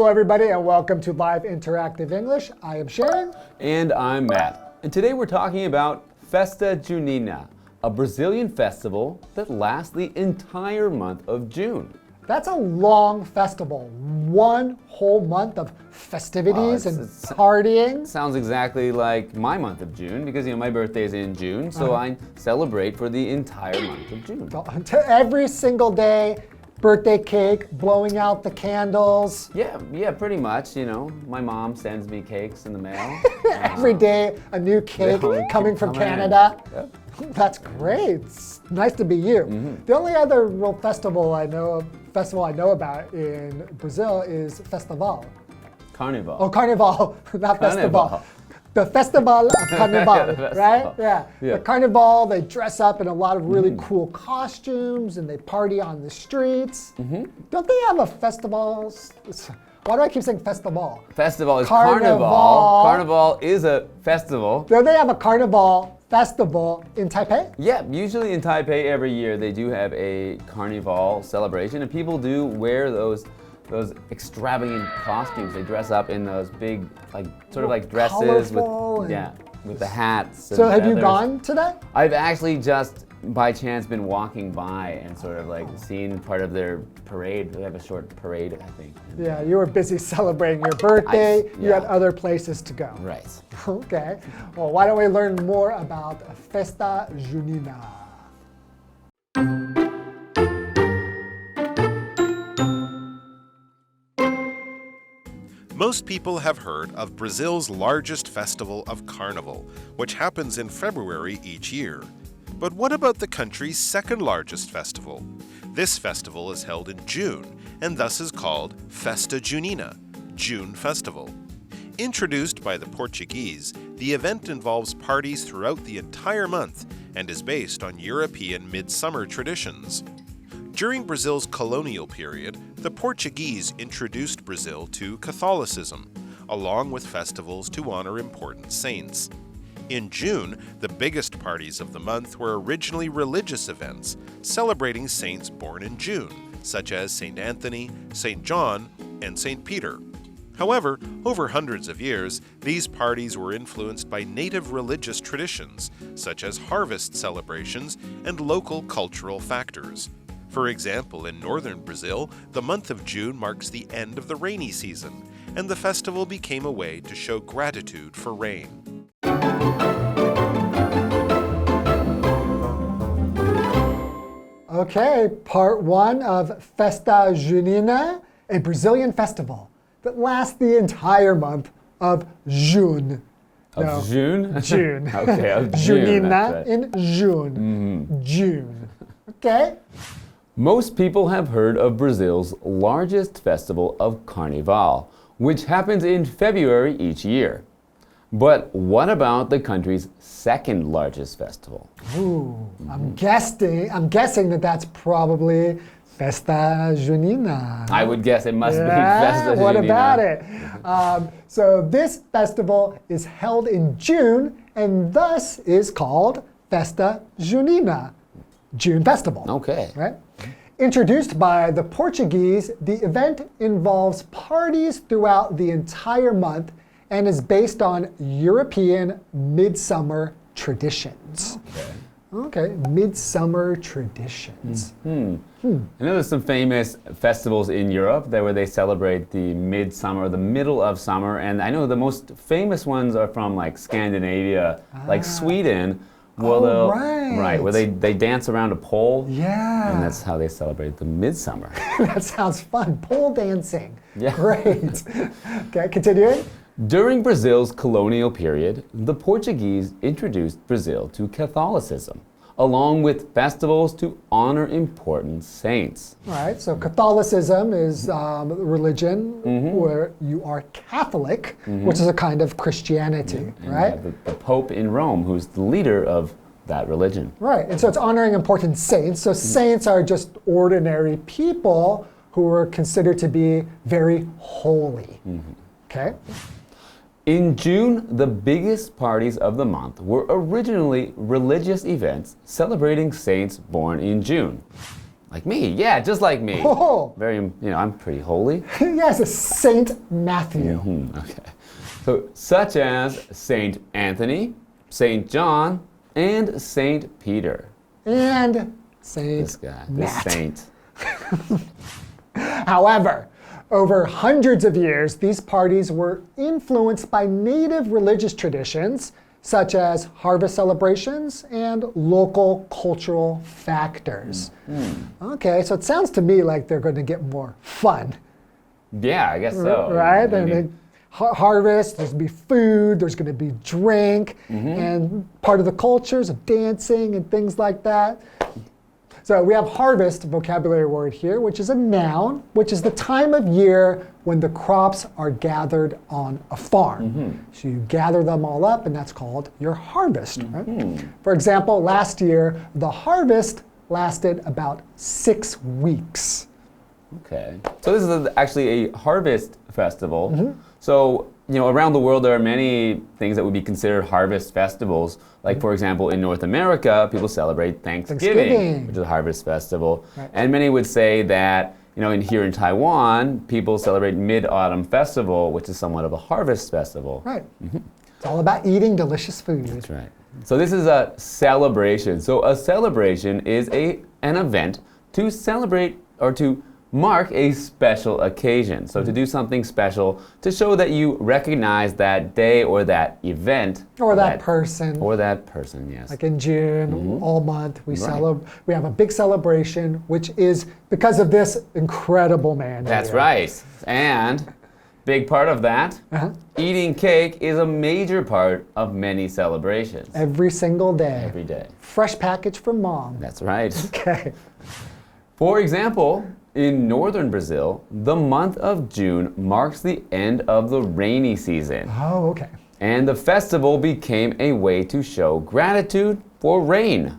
Hello, everybody, and welcome to Live Interactive English. I am Shane. And I'm Matt. And today we're talking about Festa Junina, a Brazilian festival that lasts the entire month of June. That's a long festival. 1 whole month of festivities and partying. Sounds exactly like my month of June because, my birthday is in June, so I celebrate for the entire month of June. Every single day, birthday cake, blowing out the candles. Yeah, pretty much, My mom sends me cakes in the mail. Every day, a new cake coming from Canada. Yep. That's great. It's nice to be you. The only other real festival I know about in Brazil is Festival. Carnival. Oh, Carnival, not Festival. The Festival of Carnival, right? Yeah. The Carnival, they dress up in a lot of really cool costumes and they party on the streets. Don't they have a festival? Why do I keep saying festival? Festival is Carnival. Carnival is a festival. Don't they have a Carnival festival in Taipei? Yeah, usually in Taipei every year they do have a Carnival celebration and people do wear those extravagant costumes. They dress up in those big, sort of like dresses with the hats. So have you gone to that? I've actually just by chance been walking by and sort of seen part of their parade. They have a short parade, I think. Yeah, you were busy celebrating your birthday. You had other places to go. Right. Okay. Well, why don't we learn more about Festa Junina? Most people have heard of Brazil's largest festival of Carnival, which happens in February each year. But what about the country's second largest festival? This festival is held in June and thus is called Festa Junina, June Festival. Introduced by the Portuguese, the event involves parties throughout the entire month and is based on European midsummer traditions. During Brazil's colonial period, the Portuguese introduced Brazil to Catholicism, along with festivals to honor important saints. In June, the biggest parties of the month were originally religious events, celebrating saints born in June, such as St. Anthony, St. John, and St. Peter. However, over hundreds of years, these parties were influenced by native religious traditions, such as harvest celebrations and local cultural factors. For example, in northern Brazil, the month of June marks the end of the rainy season, and the festival became a way to show gratitude for rain. Okay, part 1 of Festa Junina, a Brazilian festival that lasts the entire month of June. Of June? June. Okay, of June. Junina in June. June. Okay? Most people have heard of Brazil's largest festival of Carnival, which happens in February each year. But what about the country's second largest festival? Ooh, I'm guessing that's probably Festa Junina. I would guess it must be Festa Junina. What about it? So this festival is held in June and thus is called Festa Junina, June Festival. Okay. Right? Introduced by the Portuguese, the event involves parties throughout the entire month and is based on European midsummer traditions. Okay, midsummer traditions. I know there's some famous festivals in Europe where they celebrate the midsummer, the middle of summer, and I know the most famous ones are from Scandinavia, like Sweden. Right. Where they dance around a pole. Yeah. And that's how they celebrate the midsummer. That sounds fun. Pole dancing. Yeah. Great. Okay, continuing. During Brazil's colonial period, the Portuguese introduced Brazil to Catholicism, along with festivals to honor important saints. All right, so Catholicism is religion where you are Catholic, which is a kind of Christianity, right? The Pope in Rome, who's the leader of that religion. Right, and so it's honoring important saints. So saints are just ordinary people who are considered to be very holy. Okay? In June, the biggest parties of the month were originally religious events celebrating saints born in June. Like me, yeah, just like me. Oh. Very, I'm pretty holy. Yes, Saint Matthew. Okay. So, such as Saint Anthony, Saint John, and Saint Peter. And Saint This guy, Matt. this saint. However, over hundreds of years, these parties were influenced by native religious traditions, such as harvest celebrations and local cultural factors. Okay, so it sounds to me like they're going to get more fun. Yeah, I guess so. Right? And harvest, there's going to be food, there's going to be drink, and part of the cultures of dancing and things like that. So we have harvest vocabulary word here, which is a noun, which is the time of year when the crops are gathered on a farm. So you gather them all up, and that's called your harvest. Right? For example, last year, the harvest lasted about 6 weeks. Okay. So this is actually a harvest festival. So, around the world there are many things that would be considered harvest festivals. Like, for example, in North America, people celebrate Thanksgiving. Which is a harvest festival. Right. And many would say that, here in Taiwan, people celebrate Mid-Autumn Festival, which is somewhat of a harvest festival. Right. It's all about eating delicious food. That's right. So this is a celebration. So a celebration is an event to celebrate or to mark a special occasion. So to do something special to show that you recognize that day or that event. Or that person. Or that person, yes. Like in June, all month, we have a big celebration, which is because of this incredible man. That's right. And big part of that, eating cake is a major part of many celebrations. Every single day. Every day. Fresh package from mom. That's right. Okay. For example, in northern Brazil, the month of June marks the end of the rainy season. Oh, okay. And the festival became a way to show gratitude for rain.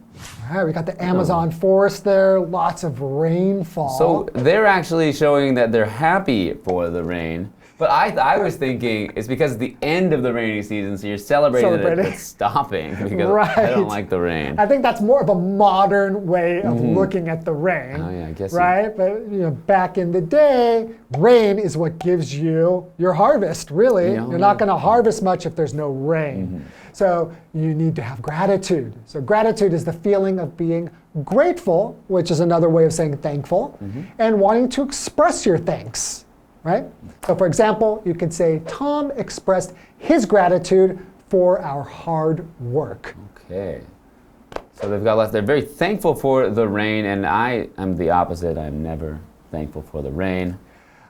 All right, we got the Amazon forest there, lots of rainfall. So they're actually showing that they're happy for the rain. But I was thinking it's because it's the end of the rainy season, so you're celebrating that it's stopping because I don't like the rain. I think that's more of a modern way of looking at the rain. Oh yeah, I guess. Right? But back in the day, rain is what gives you your harvest, really. You're not going to harvest much if there's no rain. So you need to have gratitude. So gratitude is the feeling of being grateful, which is another way of saying thankful, and wanting to express your thanks. Right? So for example, you could say, Tom expressed his gratitude for our hard work. Okay. So they're very thankful for the rain, and I am the opposite. I'm never thankful for the rain.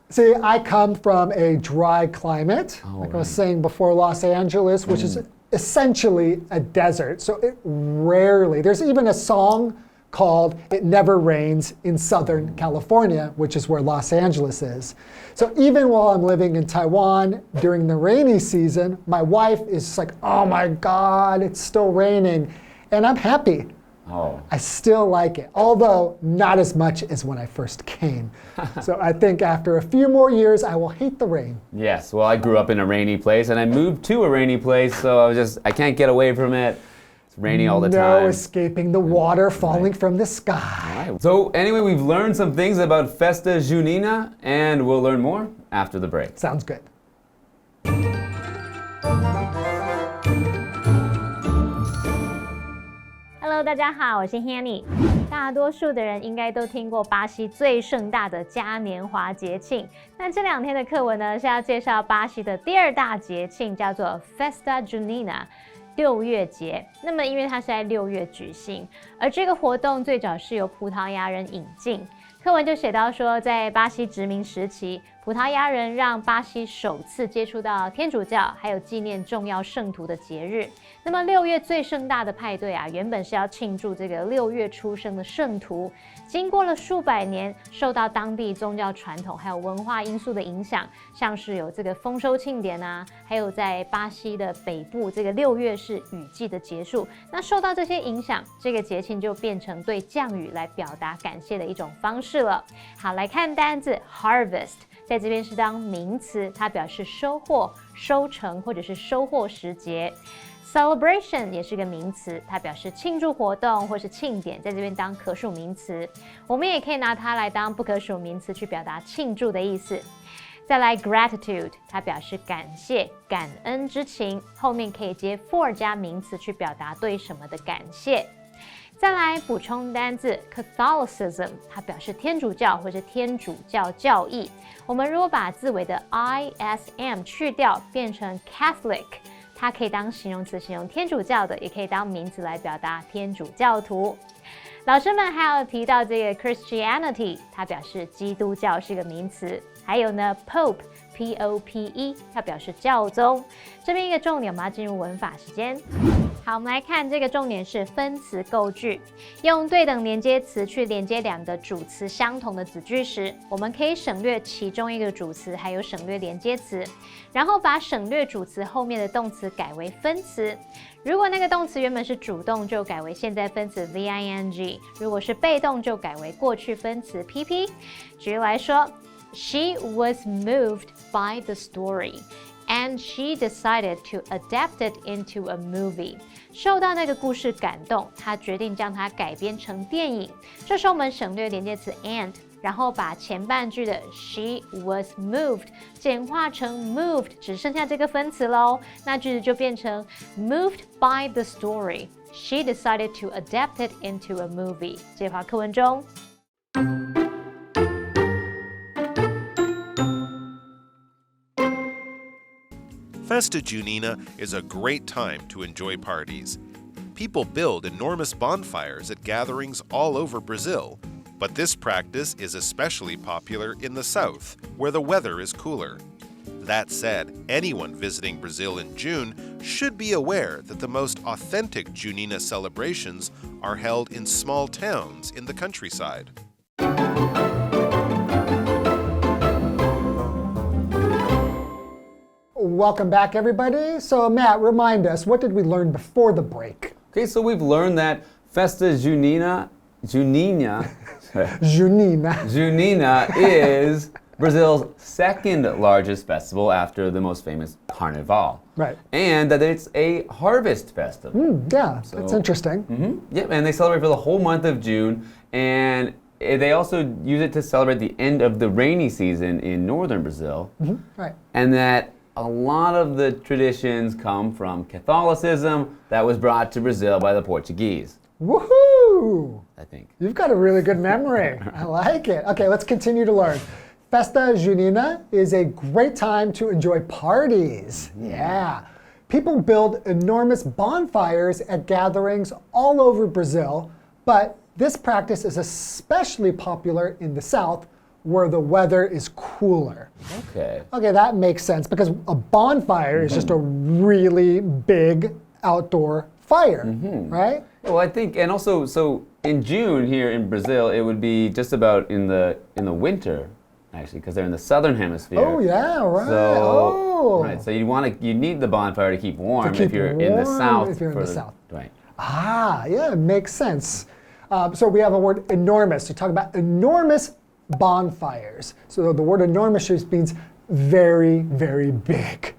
See, I come from a dry climate, I was saying before, Los Angeles, which is essentially a desert. So it rarely, there's even a song called It Never Rains in Southern California, which is where Los Angeles is. So even while I'm living in Taiwan during the rainy season, my wife is just like, oh my God, it's still raining. And I'm happy. Oh. I still like it, although not as much as when I first came. So I think after a few more years, I will hate the rain. Yes, well, I grew up in a rainy place, and I moved to a rainy place, so I can't get away from it. It's raining all the time. No escaping the water falling from the sky. All right. So anyway, we've learned some things about Festa Junina, and we'll learn more after the break. Sounds good. Hello， 大家好，我是 Hanny。大多数的人应该都听过巴西最盛大的嘉年华节庆。那这2天的课文呢，是要介绍巴西的第2大节庆，叫做 Festa Junina。6月节，那么因为它是在6月举行，而这个活动最早是由葡萄牙人引进。课文就写到说，在巴西殖民时期，葡萄牙人让巴西首次接触到天主教，还有纪念重要圣徒的节日。那么6月最盛大的派对啊，原本是要庆祝这个6月出生的圣徒。经过了数百年，受到当地宗教传统还有文化因素的影响，像是有这个丰收庆典啊，还有在巴西的北部，这个6月是雨季的结束。那受到这些影响，这个节庆就变成对降雨来表达感谢的一种方式了。好，来看单字 harvest， 在这边是当名词，它表示收获、收成或者是收获时节。Celebration 也是个名词，它表示庆祝活动或是庆典，在这边当可数名词。我们也可以拿它来当不可数名词去表达庆祝的意思。再来 gratitude， 它表示感谢、感恩之情，后面可以接 for 加名词去表达对什么的感谢。再来补充单字 Catholicism， 它表示天主教或是天主教教义。我们如果把字尾的 ism 去掉，变成 Catholic， 它可以当形容词形容天主教的，也可以当名词来表达天主教徒。老师们还有提到这个 Christianity， 它表示基督教是个名词。还有呢 Pope P-O-P-E， 它表示教宗。这边一个重点，我们要进入文法时间。好，我们来看这个重点是分词构句。用对等连接词去连接两个主词相同的子句时，我们可以省略其中一个主词，还有省略连接词，然后把省略主词后面的动词改为分词。如果那个动词原本是主动，就改为现在分词 V-I-N-G； 如果是被动，就改为过去分词 P-P。举例来说。She was moved by the story, and she decided to adapt it into a movie. 受到那个故事感动，她决定将它改编成电影。这时候我们省略连接词 and， 然后把前半句的 she was moved 简化成 moved， 只剩下这个分词咯。那句子就变成 moved by the story. She decided to adapt it into a movie. 这句话课文中。Festa Junina is a great time to enjoy parties. People build enormous bonfires at gatherings all over Brazil, but this practice is especially popular in the south, where the weather is cooler. That said, anyone visiting Brazil in June should be aware that the most authentic Junina celebrations are held in small towns in the countryside. Welcome back, everybody. So, Matt, remind us, what did we learn before the break? Okay, so we've learned that Festa Junina is Brazil's second largest festival after the most famous Carnival. Right. And that it's a harvest festival. Yeah, that's interesting. Yep, and they celebrate for the whole month of June, and they also use it to celebrate the end of the rainy season in northern Brazil. Right. And that a lot of the traditions come from Catholicism that was brought to Brazil by the Portuguese. Woohoo! I think. You've got a really good memory. I like it. Okay, let's continue to learn. Festa Junina is a great time to enjoy parties. Yeah. People build enormous bonfires at gatherings all over Brazil, but this practice is especially popular in the south, where the weather is cooler. Okay. Okay, that makes sense because a bonfire is just a really big outdoor fire, right? Well, I think, and also, so in June here in Brazil, it would be just about in the winter, actually, because they're in the southern hemisphere. Oh yeah, right. So, right, so you need the bonfire to keep warm if you're in the south. If you're in the south. Right. Ah, yeah, it makes sense. So we have a word enormous. We talk about enormous bonfires. So the word enormous just means very, very big.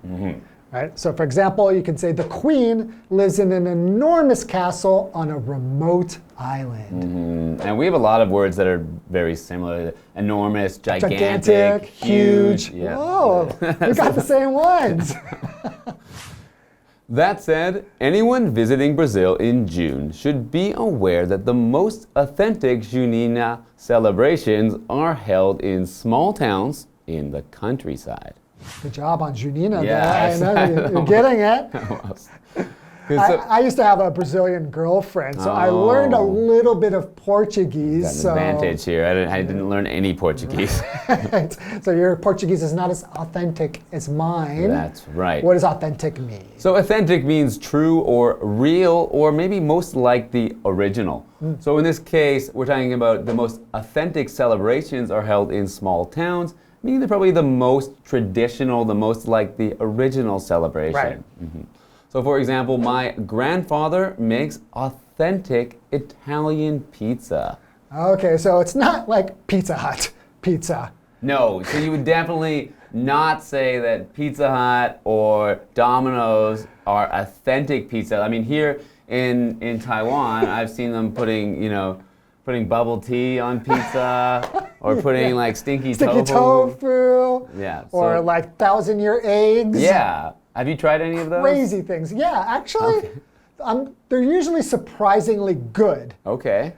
Right? So for example, you can say the queen lives in an enormous castle on a remote island. And we have a lot of words that are very similar. Enormous, Gigantic, huge. Yeah. Whoa, we got the same ones. That said, anyone visiting Brazil in June should be aware that the most authentic Junina celebrations are held in small towns in the countryside. Good job on Junina. Yes. I know, you're getting it. I used to have a Brazilian girlfriend, so I learned a little bit of Portuguese. Got an advantage here. I didn't learn any Portuguese. So your Portuguese is not as authentic as mine. That's right. What does authentic mean? So authentic means true or real, or maybe most like the original. So in this case, we're talking about the most authentic celebrations are held in small towns, meaning they're probably the most traditional, the most like the original celebration. Right. So for example, my grandfather makes authentic Italian pizza. Okay, so it's not like Pizza Hut pizza. No, so you would definitely not say that Pizza Hut or Domino's are authentic pizza. I mean, here in Taiwan, I've seen them putting bubble tea on pizza or putting like stinky tofu. Yeah. Or like 1,000-year eggs. Yeah. Have you tried any of those? Crazy things. Yeah, actually, they're usually surprisingly good. Okay.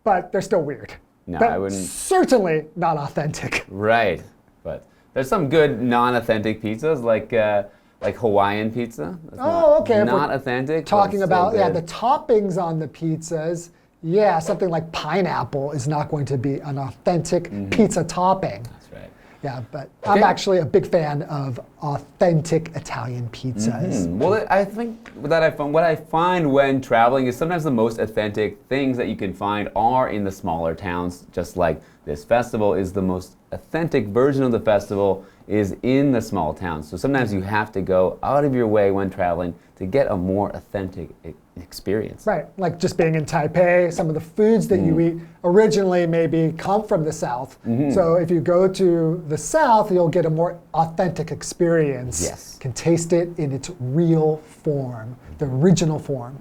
But they're still weird. No, but I wouldn't. Certainly not authentic. Right. But there's some good non-authentic pizzas like Hawaiian pizza. That's okay. Not authentic. Talking about the toppings on the pizzas. Yeah, something like pineapple is not going to be an authentic pizza topping. That's right. Yeah, but I'm actually a big fan of authentic Italian pizzas. Well, I think that what I find when traveling is sometimes the most authentic things that you can find are in the smaller towns, just like this festival is the most authentic version of the festival is in the small towns. So sometimes you have to go out of your way when traveling to get a more authentic experience. Right, like just being in Taipei, some of the foods that you eat originally maybe come from the South. So if you go to the South, you'll get a more authentic experience. Yes. You can taste it in its real form, the original form.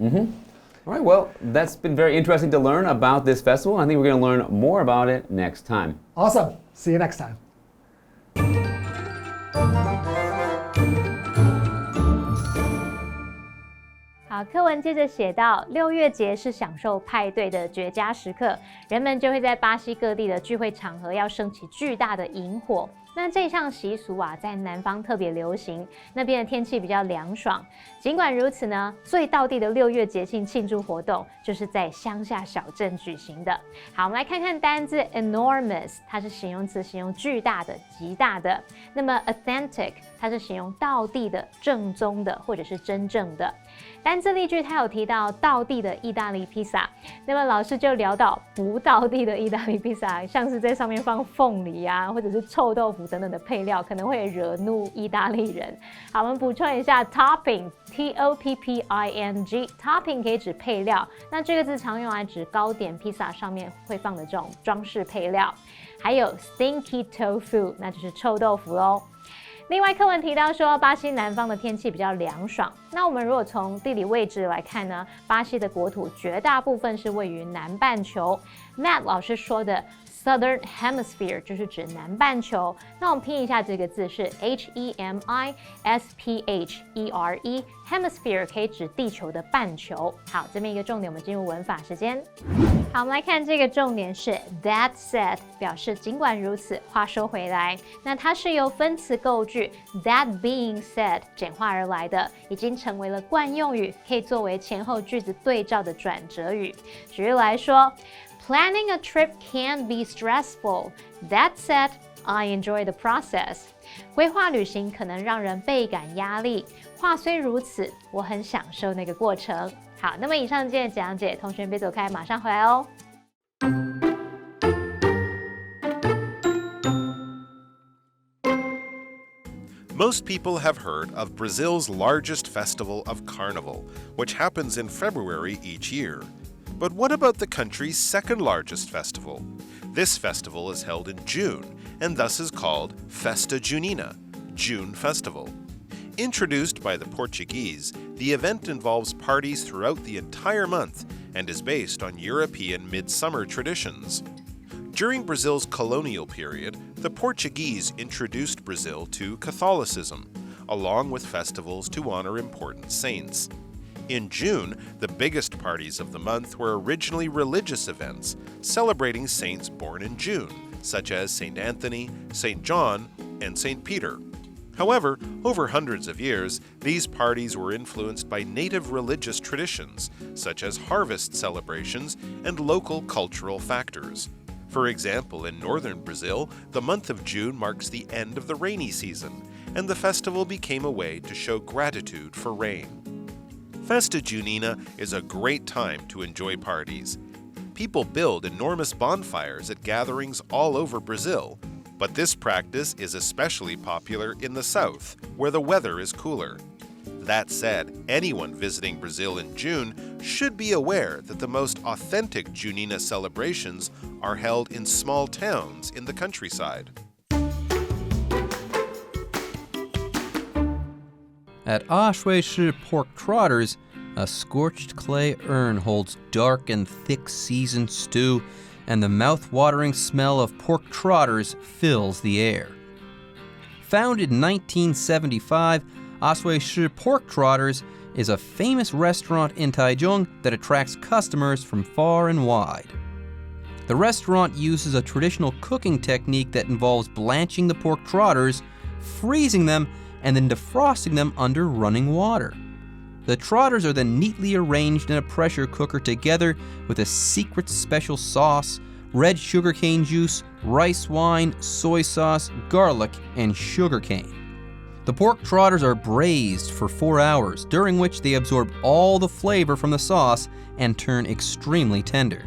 All right, well, that's been very interesting to learn about this festival. I think we're going to learn more about it next time. Awesome. See you next time. 好，课文接着写到，6月节是享受派对的绝佳时刻，人们就会在巴西各地的聚会场合要升起巨大的萤火。那这项习俗啊，在南方特别流行，那边的天气比较凉爽。尽管如此呢，最道地的6月节庆庆祝活动就是在乡下小镇举行的。好，我们来看看单字 enormous， 它是形容词，形容巨大的、极大的。那么 authentic， 它是形容道地的、正宗的或者是真正的。单字例句它有提到道地的意大利披萨，那么老师就聊到不道地的意大利披萨，像是在上面放凤梨啊，或者是臭豆腐等等的配料，可能会惹怒意大利人。好，我们补充一下 topping， T-O-P-P-I-N-G， topping 可以指配料，那这个字常用来指糕点、披萨上面会放的这种装饰配料。还有 stinky tofu， 那就是臭豆腐咯。另外，课文提到说，巴西南方的天气比较凉爽。那我们如果从地理位置来看呢，巴西的国土绝大部分是位于南半球。Matt 老师说的 Southern Hemisphere 就是指南半球。那我们拼一下这个字是 H-E-M-I-S-P-H-E-R-E，Hemisphere 可以指地球的半球。好，这边一个重点，我们进入文法时间。好，我们来看这个重点是 that said， 表示尽管如此，话说回来，那它是由分词构句 that being said 简化而来的，已经成为了惯用语，可以作为前后句子对照的转折语。举例来说 ，Planning a trip can be stressful. That said, I enjoy the process. 规划旅行可能让人倍感压力，话虽如此，我很享受那个过程。好，那么以上今天的讲解，同学别走开，马上回来哦。Most people have heard of Brazil's largest festival of Carnival, which happens in February each year. But what about the country's second largest festival? This festival is held in June, and thus is called Festa Junina, June Festival. Introduced by the Portuguese, the event involves parties throughout the entire month and is based on European midsummer traditions. During Brazil's colonial period, the Portuguese introduced Brazil to Catholicism, along with festivals to honor important saints. In June, the biggest parties of the month were originally religious events, celebrating saints born in June, such as St. Anthony, St. John, and St. Peter. However, over hundreds of years, these parties were influenced by native religious traditions, such as harvest celebrations and local cultural factors. For example, in northern Brazil, the month of June marks the end of the rainy season, and the festival became a way to show gratitude for rain. Festa Junina is a great time to enjoy parties. People build enormous bonfires at gatherings all over Brazil, but this practice is especially popular in the south, where the weather is cooler. That said, anyone visiting Brazil in June should be aware that the most authentic Junina celebrations are held in small towns in the countryside. At Shuishi pork trotters, a scorched clay urn holds dark and thick seasoned stew, and the mouth-watering smell of pork trotters fills the air. Founded in 1975, Shuishi Pork Trotters is a famous restaurant in Taichung that attracts customers from far and wide. The restaurant uses a traditional cooking technique that involves blanching the pork trotters, freezing them, and then defrosting them under running water. The trotters are then neatly arranged in a pressure cooker together with a secret special sauce, red sugarcane juice, rice wine, soy sauce, garlic, and sugarcane. The pork trotters are braised for 4 hours, during which they absorb all the flavor from the sauce and turn extremely tender.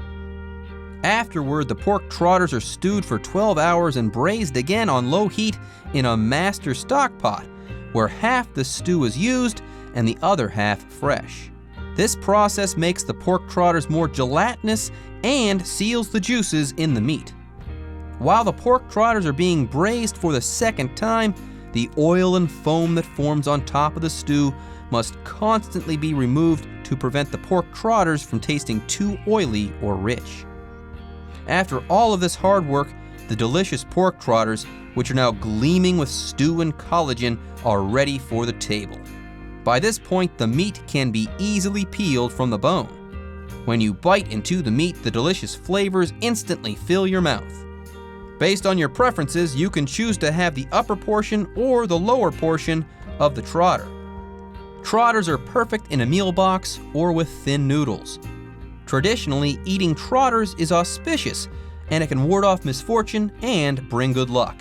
Afterward, the pork trotters are stewed for 12 hours and braised again on low heat in a master stock pot, where half the stew is used and the other half fresh. This process makes the pork trotters more gelatinous and seals the juices in the meat. While the pork trotters are being braised for the second time, the oil and foam that forms on top of the stew must constantly be removed to prevent the pork trotters from tasting too oily or rich. After all of this hard work, the delicious pork trotters, which are now gleaming with stew and collagen, are ready for the table. By this point, the meat can be easily peeled from the bone. When you bite into the meat, the delicious flavors instantly fill your mouth. Based on your preferences, you can choose to have the upper portion or the lower portion of the trotter. Trotters are perfect in a meal box or with thin noodles. Traditionally, eating trotters is auspicious, and it can ward off misfortune and bring good luck.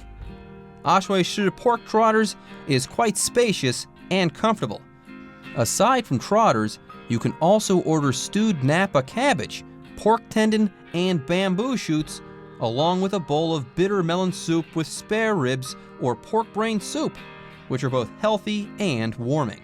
Shuishi pork trotters is quite spacious and comfortable. Aside from trotters, you can also order stewed Napa cabbage, pork tendon, and bamboo shoots, along with a bowl of bitter melon soup with spare ribs or pork brain soup, which are both healthy and warming.